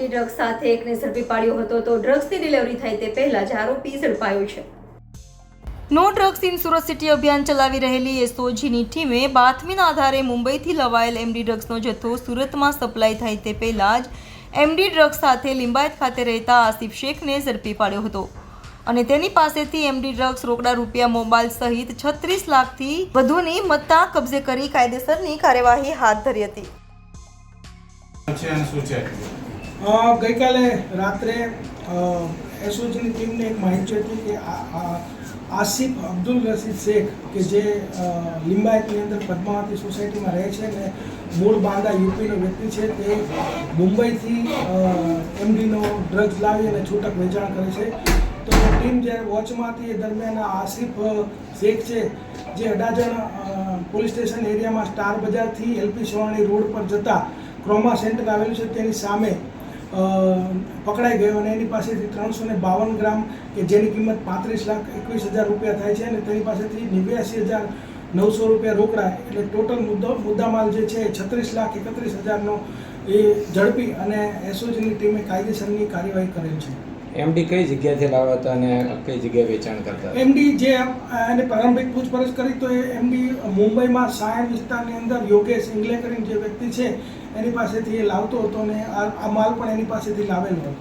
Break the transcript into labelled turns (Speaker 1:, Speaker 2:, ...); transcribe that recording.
Speaker 1: MD drugs સાથે એકને ઝડપી પાડ્યો હતો તો ડ્રગ્સની ડિલિવરી થાય તે પહેલા જ આરોપી ઝડપાયો છે। No drugs in Surat city અભિયાન ચલાવી રહેલી એસઓજીની ટીમે બાતમીના આધારે મુંબઈથી લવાયેલ એમડી ડ્રગ્સનો જથ્થો સુરતમાં સપ્લાય થાય તે પહેલા જ એમડી ડ્રગ્સ સાથે લિંબાયત ખાતે રહેતા આસિફ શેખને ઝડપી પાડ્યો હતો અને તેની પાસેથી એમડી ડ્રગ્સ રોકડા રૂપિયા મોબાઈલ સહિત 36 લાખથી વધુની મત્તા કબજે કરી કાયદેસરની કાર્યવાહી હાથ ધરી હતી।
Speaker 2: ગઈકાલે રાત્રે એસઓજીની ટીમને એક માહિતી હતી કે આસિફ અબ્દુલ રશીદ શેખ કે જે લિંબાયતની અંદર પદ્માવતી સોસાયટીમાં રહે છે અને મૂળ બાંદા યુપીનો વ્યક્તિ છે, તે મુંબઈથી એમડીનો ડ્રગ્સ લાવી અને છૂટક વેચાણ કરે છે। તો ટીમ જ્યારે વોચમાં હતી એ દરમિયાન આસિફ શેખ છે જે અડાજણ પોલીસ સ્ટેશન એરિયામાં સ્ટાર બજારથી એલપી સવાણી રોડ પર જતા ક્રોમા સેન્ટર આવેલું છે તેની સામે પકડાઈ ગયો અને એની પાસેથી 352 ગ્રામ કે જેની કિંમત 35,21,000 રૂપિયા થાય છે અને તેની પાસેથી 89,900 રૂપિયા રોકડા એટલે ટોટલ મુદ્દામાલ જે છે 36,31,000નો એ ઝડપી અને એસઓજીની ટીમે કાયદેસરની કાર્યવાહી કરેલ છે।
Speaker 3: એમડી કઈ જગ્યાથી લાવ્યા હતા અને કઈ જગ્યાએ વેચાણ કરતા?
Speaker 2: એમડી જે એને પ્રારંભિક પૂછપરછ કરી તો એ એમડી મુંબઈમાં સાયણ વિસ્તારની અંદર યોગેશ ઇંગ્લે કરીને જે વ્યક્તિ છે એની પાસેથી એ લાવતો હતો અને આ માલ પણ એની પાસેથી લાવેલો હતો।